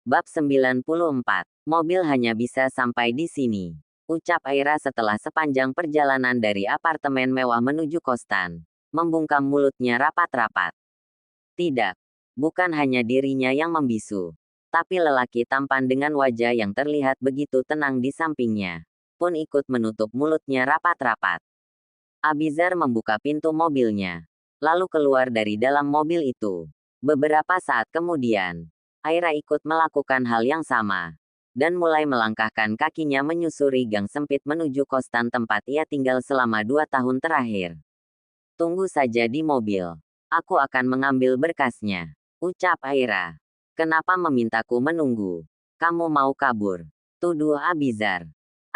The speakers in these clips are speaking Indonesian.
Bab 94. Mobil hanya bisa sampai di sini, ucap Aira setelah sepanjang perjalanan dari apartemen mewah menuju kosan. Membungkam mulutnya rapat-rapat. Tidak, bukan hanya dirinya yang membisu. Tapi lelaki tampan dengan wajah yang terlihat begitu tenang di sampingnya pun ikut menutup mulutnya rapat-rapat. Abizar membuka pintu mobilnya, lalu keluar dari dalam mobil itu. Beberapa saat kemudian, Aira ikut melakukan hal yang sama, dan mulai melangkahkan kakinya menyusuri gang sempit menuju kosan tempat ia tinggal selama 2 tahun terakhir. Tunggu saja di mobil, aku akan mengambil berkasnya, ucap Aira. Kenapa memintaku menunggu? Kamu mau kabur? Tuduh Abizar.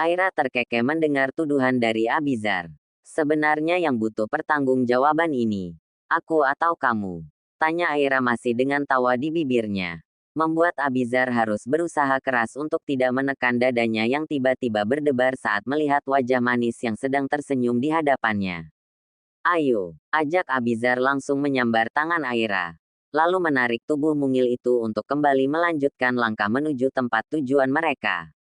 Aira terkekeh mendengar tuduhan dari Abizar. Sebenarnya yang butuh pertanggungjawaban ini, aku atau kamu? Tanya Aira masih dengan tawa di bibirnya. Membuat Abizar harus berusaha keras untuk tidak menekan dadanya yang tiba-tiba berdebar saat melihat wajah manis yang sedang tersenyum di hadapannya. Ayo, ajak Abizar langsung menyambar tangan Aira. Lalu menarik tubuh mungil itu untuk kembali melanjutkan langkah menuju tempat tujuan mereka.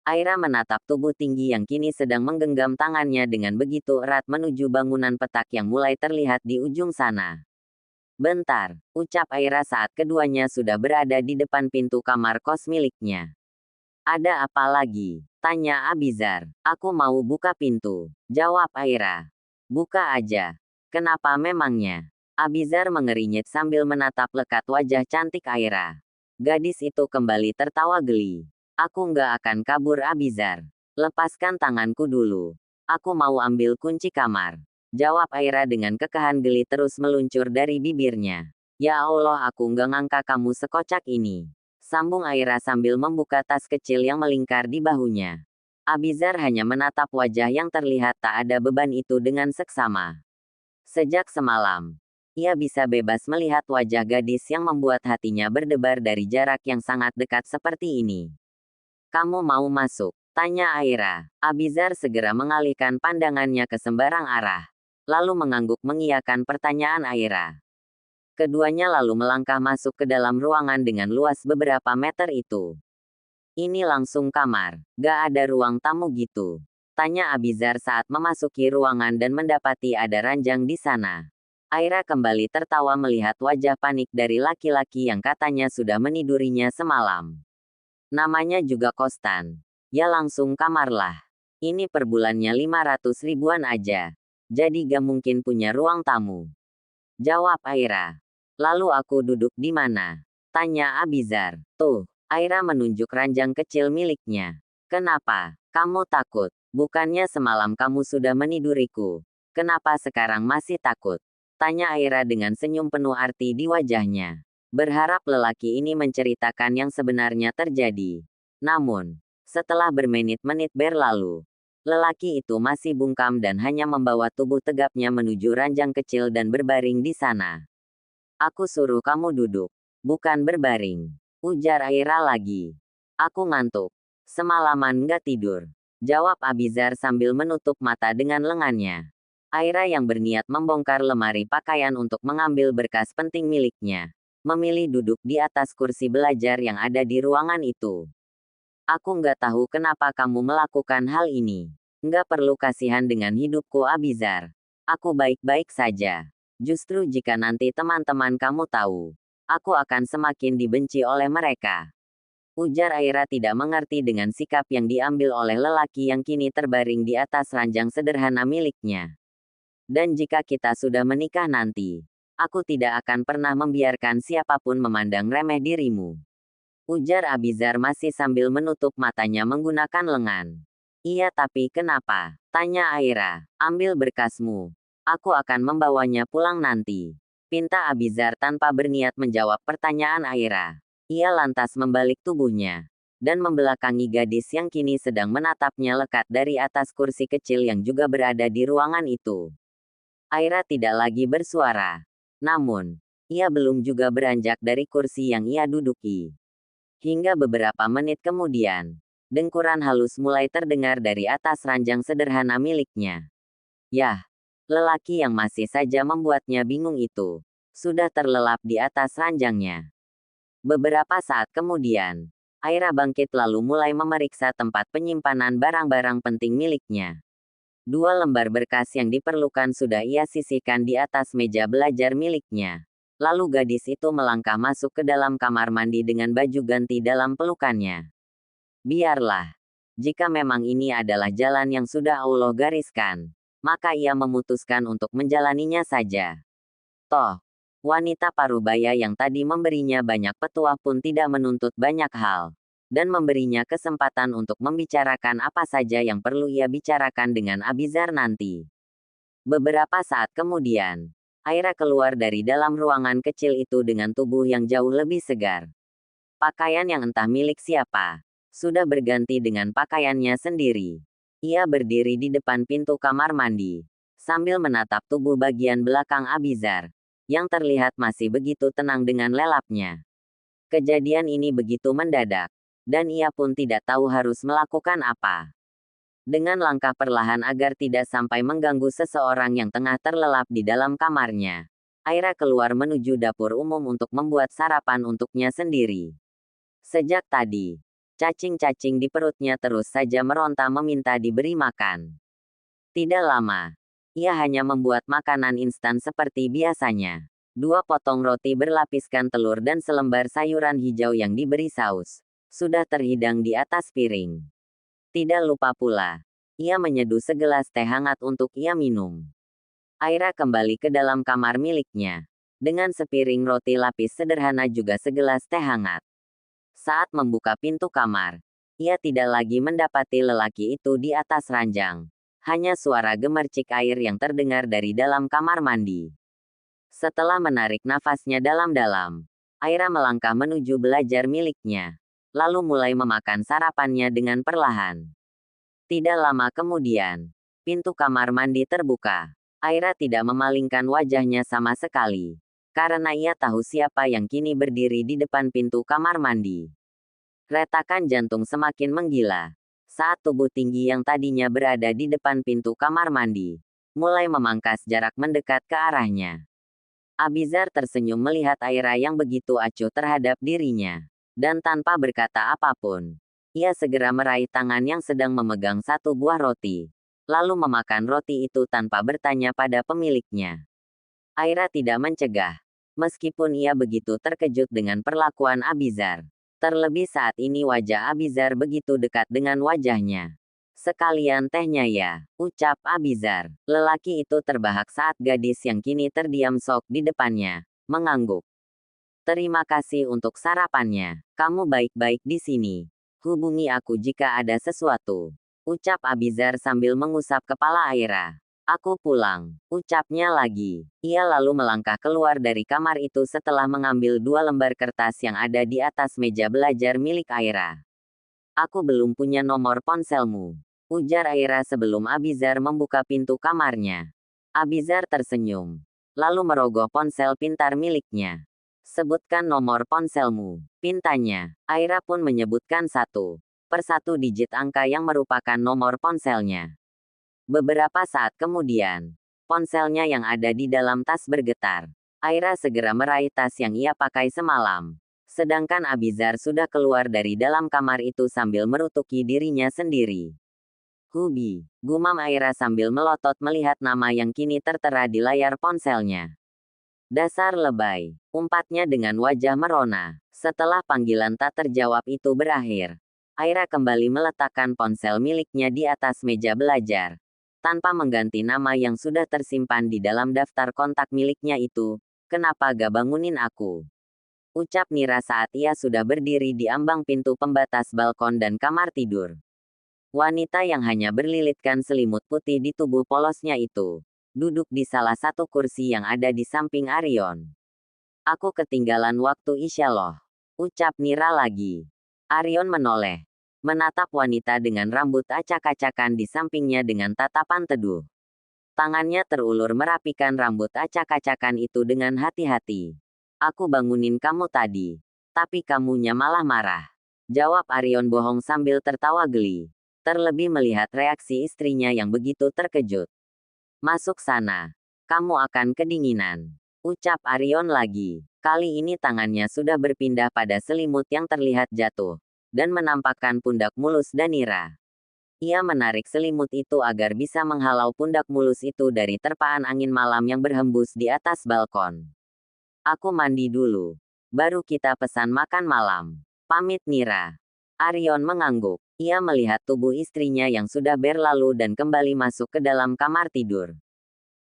Aira menatap tubuh tinggi yang kini sedang menggenggam tangannya dengan begitu erat menuju bangunan petak yang mulai terlihat di ujung sana. Bentar, ucap Aira saat keduanya sudah berada di depan pintu kamar kos miliknya. Ada apa lagi? Tanya Abizar. Aku mau buka pintu, jawab Aira. Buka aja. Kenapa memangnya? Abizar mengernyit sambil menatap lekat wajah cantik Aira. Gadis itu kembali tertawa geli. Aku nggak akan kabur Abizar. Lepaskan tanganku dulu. Aku mau ambil kunci kamar. Jawab Aira dengan kekahan geli terus meluncur dari bibirnya. Ya Allah, aku nggak ngangka kamu sekocak ini. Sambung Aira sambil membuka tas kecil yang melingkar di bahunya. Abizar hanya menatap wajah yang terlihat tak ada beban itu dengan seksama. Sejak semalam, ia bisa bebas melihat wajah gadis yang membuat hatinya berdebar dari jarak yang sangat dekat seperti ini. Kamu mau masuk? Tanya Aira. Abizar segera mengalihkan pandangannya ke sembarang arah, lalu mengangguk mengiyakan pertanyaan Aira. Keduanya lalu melangkah masuk ke dalam ruangan dengan luas beberapa meter itu. Ini langsung kamar, gak ada ruang tamu gitu? Tanya Abizar saat memasuki ruangan dan mendapati ada ranjang di sana. Aira kembali tertawa melihat wajah panik dari laki-laki yang katanya sudah menidurinya semalam. Namanya juga Kostan. Ya langsung kamarlah. Ini per bulannya 500 ribuan aja. Jadi gak mungkin punya ruang tamu. Jawab Aira. Lalu aku duduk di mana? Tanya Abizar. Tuh, Aira menunjuk ranjang kecil miliknya. Kenapa? Kamu takut? Bukannya semalam kamu sudah meniduriku. Kenapa sekarang masih takut? Tanya Aira dengan senyum penuh arti di wajahnya. Berharap lelaki ini menceritakan yang sebenarnya terjadi. Namun, setelah bermenit-menit berlalu, lelaki itu masih bungkam dan hanya membawa tubuh tegapnya menuju ranjang kecil dan berbaring di sana. Aku suruh kamu duduk, bukan berbaring, ujar Aira lagi. Aku ngantuk. Semalaman nggak tidur, jawab Abizar sambil menutup mata dengan lengannya. Aira yang berniat membongkar lemari pakaian untuk mengambil berkas penting miliknya, memilih duduk di atas kursi belajar yang ada di ruangan itu. Aku nggak tahu kenapa kamu melakukan hal ini. Nggak perlu kasihan dengan hidupku Abizar. Aku baik-baik saja. Justru jika nanti teman-teman kamu tahu, aku akan semakin dibenci oleh mereka. Ujar Aira tidak mengerti dengan sikap yang diambil oleh lelaki yang kini terbaring di atas ranjang sederhana miliknya. Dan jika kita sudah menikah nanti, aku tidak akan pernah membiarkan siapapun memandang remeh dirimu. Ujar Abizar masih sambil menutup matanya menggunakan lengan. Iya tapi kenapa? Tanya Aira. Ambil berkasmu. Aku akan membawanya pulang nanti. Pinta Abizar tanpa berniat menjawab pertanyaan Aira. Ia lantas membalik tubuhnya dan membelakangi gadis yang kini sedang menatapnya lekat dari atas kursi kecil yang juga berada di ruangan itu. Aira tidak lagi bersuara. Namun, ia belum juga beranjak dari kursi yang ia duduki. Hingga beberapa menit kemudian, dengkuran halus mulai terdengar dari atas ranjang sederhana miliknya. Yah, lelaki yang masih saja membuatnya bingung itu, sudah terlelap di atas ranjangnya. Beberapa saat kemudian, Aira bangkit lalu mulai memeriksa tempat penyimpanan barang-barang penting miliknya. 2 lembar berkas yang diperlukan sudah ia sisihkan di atas meja belajar miliknya. Lalu gadis itu melangkah masuk ke dalam kamar mandi dengan baju ganti dalam pelukannya. Biarlah. Jika memang ini adalah jalan yang sudah Allah gariskan, maka ia memutuskan untuk menjalaninya saja. Toh, wanita parubaya yang tadi memberinya banyak petuah pun tidak menuntut banyak hal, dan memberinya kesempatan untuk membicarakan apa saja yang perlu ia bicarakan dengan Abizar nanti. Beberapa saat kemudian, Aira keluar dari dalam ruangan kecil itu dengan tubuh yang jauh lebih segar. Pakaian yang entah milik siapa, sudah berganti dengan pakaiannya sendiri. Ia berdiri di depan pintu kamar mandi, sambil menatap tubuh bagian belakang Abizar, yang terlihat masih begitu tenang dengan lelapnya. Kejadian ini begitu mendadak, dan ia pun tidak tahu harus melakukan apa. Dengan langkah perlahan agar tidak sampai mengganggu seseorang yang tengah terlelap di dalam kamarnya, Aira keluar menuju dapur umum untuk membuat sarapan untuknya sendiri. Sejak tadi, cacing-cacing di perutnya terus saja meronta meminta diberi makan. Tidak lama, ia hanya membuat makanan instan seperti biasanya. 2 potong roti berlapiskan telur dan selembar sayuran hijau yang diberi saus, sudah terhidang di atas piring. Tidak lupa pula, ia menyeduh segelas teh hangat untuk ia minum. Aira kembali ke dalam kamar miliknya, dengan sepiring roti lapis sederhana juga segelas teh hangat. Saat membuka pintu kamar, ia tidak lagi mendapati lelaki itu di atas ranjang. Hanya suara gemercik air yang terdengar dari dalam kamar mandi. Setelah menarik nafasnya dalam-dalam, Aira melangkah menuju belajar miliknya, lalu mulai memakan sarapannya dengan perlahan. Tidak lama kemudian, pintu kamar mandi terbuka. Aira tidak memalingkan wajahnya sama sekali, karena ia tahu siapa yang kini berdiri di depan pintu kamar mandi. Retakan jantung semakin menggila saat tubuh tinggi yang tadinya berada di depan pintu kamar mandi mulai memangkas jarak mendekat ke arahnya. Abizar tersenyum melihat Aira yang begitu acuh terhadap dirinya, dan tanpa berkata apapun, ia segera meraih tangan yang sedang memegang 1 buah roti, lalu memakan roti itu tanpa bertanya pada pemiliknya. Aira tidak mencegah, meskipun ia begitu terkejut dengan perlakuan Abizar. Terlebih saat ini wajah Abizar begitu dekat dengan wajahnya. Sekalian tehnya ya, ucap Abizar. Lelaki itu terbahak saat gadis yang kini terdiam sok di depannya mengangguk. Terima kasih untuk sarapannya. Kamu baik-baik di sini. Hubungi aku jika ada sesuatu, ucap Abizar sambil mengusap kepala Aira. Aku pulang, ucapnya lagi. Ia lalu melangkah keluar dari kamar itu setelah mengambil 2 lembar kertas yang ada di atas meja belajar milik Aira. Aku belum punya nomor ponselmu, ujar Aira sebelum Abizar membuka pintu kamarnya. Abizar tersenyum, lalu merogoh ponsel pintar miliknya. Sebutkan nomor ponselmu, pintanya. Aira pun menyebutkan 1 per 1 digit angka yang merupakan nomor ponselnya. Beberapa saat kemudian, ponselnya yang ada di dalam tas bergetar. Aira segera meraih tas yang ia pakai semalam. Sedangkan Abizar sudah keluar dari dalam kamar itu sambil merutuki dirinya sendiri. Hubi, gumam Aira sambil melotot melihat nama yang kini tertera di layar ponselnya. Dasar lebay, umpatnya dengan wajah merona. Setelah panggilan tak terjawab itu berakhir, Aira kembali meletakkan ponsel miliknya di atas meja belajar. Tanpa mengganti nama yang sudah tersimpan di dalam daftar kontak miliknya itu, kenapa gak bangunin aku? Ucap Nira saat ia sudah berdiri di ambang pintu pembatas balkon dan kamar tidur. Wanita yang hanya berlilitkan selimut putih di tubuh polosnya itu, duduk di salah satu kursi yang ada di samping Arion. Aku ketinggalan waktu isya loh, ucap Nira lagi. Arion menoleh, menatap wanita dengan rambut acak-acakan di sampingnya dengan tatapan teduh. Tangannya terulur merapikan rambut acak-acakan itu dengan hati-hati. Aku bangunin kamu tadi, tapi kamunya malah marah, jawab Arion bohong sambil tertawa geli. Terlebih melihat reaksi istrinya yang begitu terkejut. Masuk sana, kamu akan kedinginan, ucap Arion lagi. Kali ini tangannya sudah berpindah pada selimut yang terlihat jatuh, dan menampakkan pundak mulus Danira. Ia menarik selimut itu agar bisa menghalau pundak mulus itu dari terpaan angin malam yang berhembus di atas balkon. Aku mandi dulu. Baru kita pesan makan malam. Pamit Nira. Arion mengangguk. Ia melihat tubuh istrinya yang sudah berlalu dan kembali masuk ke dalam kamar tidur.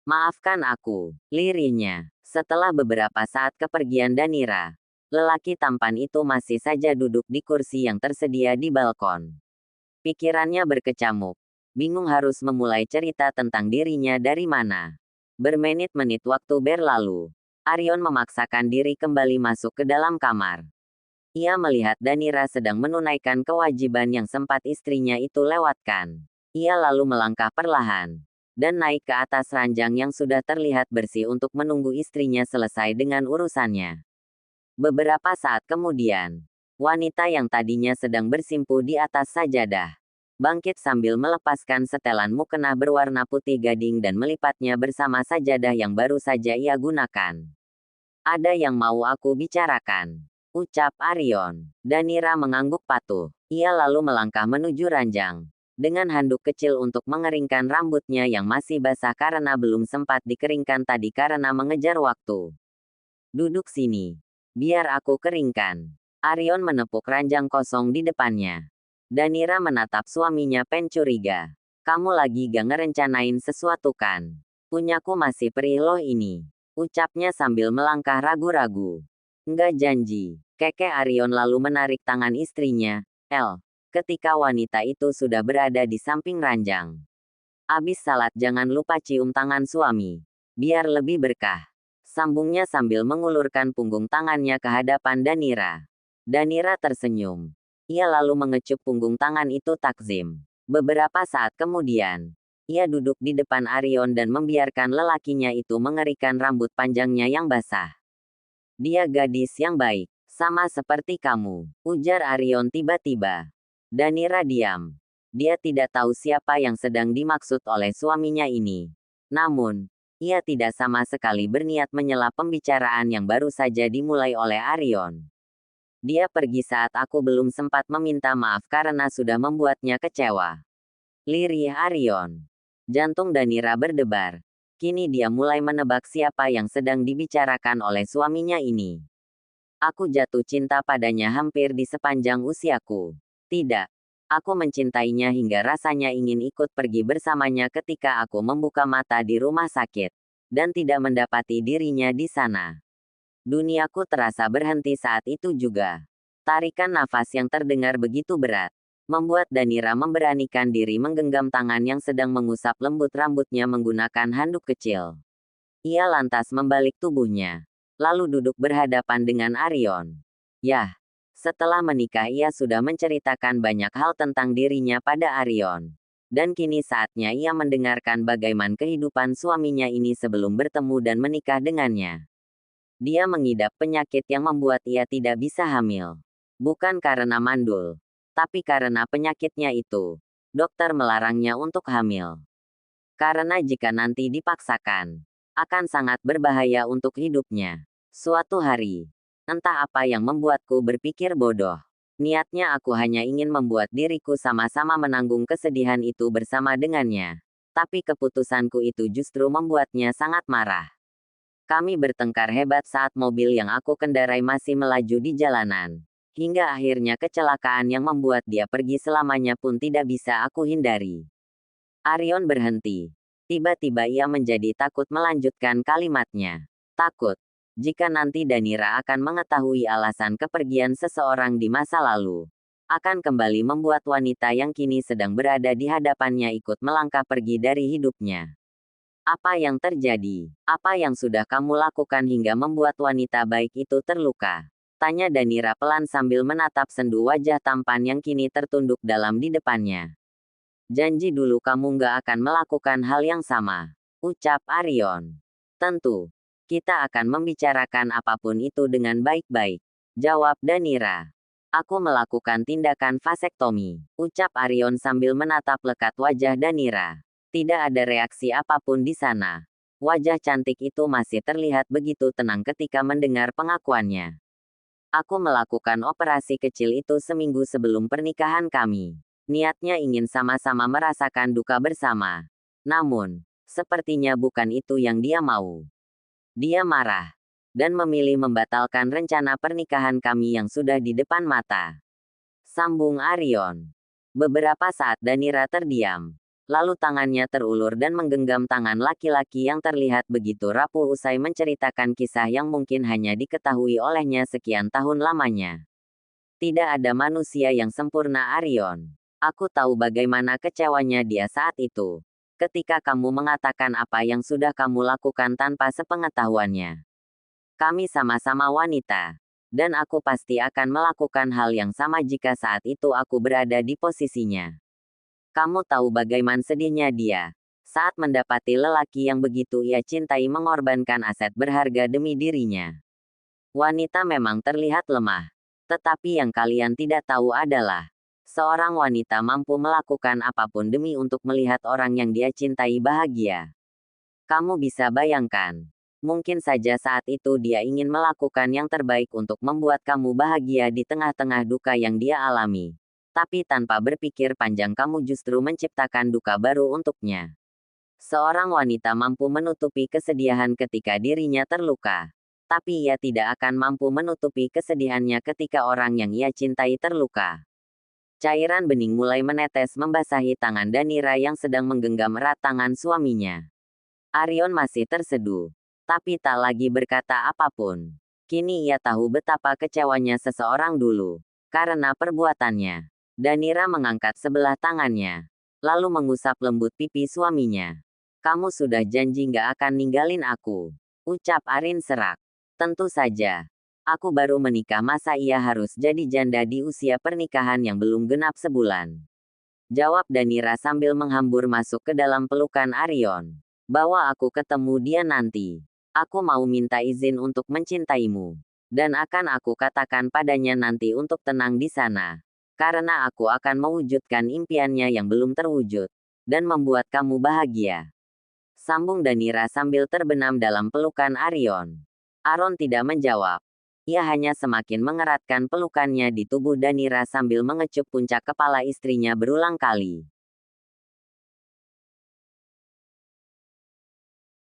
Maafkan aku, lirihnya. Setelah beberapa saat kepergian Danira, lelaki tampan itu masih saja duduk di kursi yang tersedia di balkon. Pikirannya berkecamuk. Bingung harus memulai cerita tentang dirinya dari mana. Bermenit-menit waktu berlalu. Arion memaksakan diri kembali masuk ke dalam kamar. Ia melihat Danira sedang menunaikan kewajiban yang sempat istrinya itu lewatkan. Ia lalu melangkah perlahan dan naik ke atas ranjang yang sudah terlihat bersih untuk menunggu istrinya selesai dengan urusannya. Beberapa saat kemudian, wanita yang tadinya sedang bersimpuh di atas sajadah, bangkit sambil melepaskan setelan mukena berwarna putih gading dan melipatnya bersama sajadah yang baru saja ia gunakan. Ada yang mau aku bicarakan, ucap Arion. Danira mengangguk patuh. Ia lalu melangkah menuju ranjang dengan handuk kecil untuk mengeringkan rambutnya yang masih basah karena belum sempat dikeringkan tadi karena mengejar waktu. Duduk sini. Biar aku keringkan. Arion menepuk ranjang kosong di depannya. Danira menatap suaminya pencuriga. Kamu lagi gak ngerencanain sesuatu kan? Punyaku masih perih loh ini. Ucapnya sambil melangkah ragu-ragu. Enggak janji. Keke Arion lalu menarik tangan istrinya, El. Ketika wanita itu sudah berada di samping ranjang. Abis salat jangan lupa cium tangan suami. Biar lebih berkah. Sambungnya sambil mengulurkan punggung tangannya ke hadapan Danira. Danira tersenyum. Ia lalu mengecup punggung tangan itu takzim. Beberapa saat kemudian, ia duduk di depan Arion dan membiarkan lelakinya itu mengerikan rambut panjangnya yang basah. Dia gadis yang baik, sama seperti kamu, ujar Arion tiba-tiba. Danira diam. Dia tidak tahu siapa yang sedang dimaksud oleh suaminya ini. Namun, ia tidak sama sekali berniat menyela pembicaraan yang baru saja dimulai oleh Arion. Dia pergi saat aku belum sempat meminta maaf karena sudah membuatnya kecewa. Lirih Arion. Jantung Danira berdebar. Kini dia mulai menebak siapa yang sedang dibicarakan oleh suaminya ini. Aku jatuh cinta padanya hampir di sepanjang usiaku. Tidak. Aku mencintainya hingga rasanya ingin ikut pergi bersamanya ketika aku membuka mata di rumah sakit. Dan tidak mendapati dirinya di sana. Duniaku terasa berhenti saat itu juga. Tarikan nafas yang terdengar begitu berat membuat Danira memberanikan diri menggenggam tangan yang sedang mengusap lembut rambutnya menggunakan handuk kecil. Ia lantas membalik tubuhnya, lalu duduk berhadapan dengan Arion. Yah, setelah menikah ia sudah menceritakan banyak hal tentang dirinya pada Arion. Dan kini saatnya ia mendengarkan bagaimana kehidupan suaminya ini sebelum bertemu dan menikah dengannya. Dia mengidap penyakit yang membuat ia tidak bisa hamil. Bukan karena mandul, tapi karena penyakitnya itu. Dokter melarangnya untuk hamil. Karena jika nanti dipaksakan, akan sangat berbahaya untuk hidupnya. Suatu hari, entah apa yang membuatku berpikir bodoh. Niatnya aku hanya ingin membuat diriku sama-sama menanggung kesedihan itu bersama dengannya. Tapi keputusanku itu justru membuatnya sangat marah. Kami bertengkar hebat saat mobil yang aku kendarai masih melaju di jalanan. Hingga akhirnya kecelakaan yang membuat dia pergi selamanya pun tidak bisa aku hindari. Arion berhenti. Tiba-tiba ia menjadi takut melanjutkan kalimatnya. Takut. Jika nanti Danira akan mengetahui alasan kepergian seseorang di masa lalu. Akan kembali membuat wanita yang kini sedang berada di hadapannya ikut melangkah pergi dari hidupnya. Apa yang terjadi? Apa yang sudah kamu lakukan hingga membuat wanita baik itu terluka? Tanya Danira pelan sambil menatap sendu wajah tampan yang kini tertunduk dalam di depannya. Janji dulu kamu nggak akan melakukan hal yang sama, ucap Arion. Tentu, kita akan membicarakan apapun itu dengan baik-baik, jawab Danira. Aku melakukan tindakan vasektomi, ucap Arion sambil menatap lekat wajah Danira. Tidak ada reaksi apapun di sana. Wajah cantik itu masih terlihat begitu tenang ketika mendengar pengakuannya. Aku melakukan operasi kecil itu seminggu sebelum pernikahan kami. Niatnya ingin sama-sama merasakan duka bersama. Namun, sepertinya bukan itu yang dia mau. Dia marah dan memilih membatalkan rencana pernikahan kami yang sudah di depan mata. Sambung Arion. Beberapa saat Danira terdiam. Lalu tangannya terulur dan menggenggam tangan laki-laki yang terlihat begitu rapuh usai menceritakan kisah yang mungkin hanya diketahui olehnya sekian tahun lamanya. Tidak ada manusia yang sempurna, Arion. Aku tahu bagaimana kecewanya dia saat itu. Ketika kamu mengatakan apa yang sudah kamu lakukan tanpa sepengetahuannya. Kami sama-sama wanita. Dan aku pasti akan melakukan hal yang sama jika saat itu aku berada di posisinya. Kamu tahu bagaimana sedihnya dia saat mendapati lelaki yang begitu ia cintai mengorbankan aset berharga demi dirinya. Wanita memang terlihat lemah. Tetapi yang kalian tidak tahu adalah, seorang wanita mampu melakukan apapun demi untuk melihat orang yang dia cintai bahagia. Kamu bisa bayangkan. Mungkin saja saat itu dia ingin melakukan yang terbaik untuk membuat kamu bahagia di tengah-tengah duka yang dia alami. Tapi tanpa berpikir panjang kamu justru menciptakan duka baru untuknya. Seorang wanita mampu menutupi kesedihan ketika dirinya terluka. Tapi ia tidak akan mampu menutupi kesedihannya ketika orang yang ia cintai terluka. Cairan bening mulai menetes membasahi tangan Danira yang sedang menggenggam erat tangan suaminya. Arion masih terseduh. Tapi tak lagi berkata apapun. Kini ia tahu betapa kecewanya seseorang dulu. Karena perbuatannya. Danira mengangkat sebelah tangannya. Lalu mengusap lembut pipi suaminya. Kamu sudah janji gak akan ninggalin aku. Ucap Arin serak. Tentu saja. Aku baru menikah, masa ia harus jadi janda di usia pernikahan yang belum genap sebulan. Jawab Danira sambil menghambur masuk ke dalam pelukan Arion. Bawa aku ketemu dia nanti. Aku mau minta izin untuk mencintaimu. Dan akan aku katakan padanya nanti untuk tenang di sana. Karena aku akan mewujudkan impiannya yang belum terwujud. Dan membuat kamu bahagia. Sambung Danira sambil terbenam dalam pelukan Arion. Aron tidak menjawab. Ia hanya semakin mengeratkan pelukannya di tubuh Danira sambil mengecup puncak kepala istrinya berulang kali.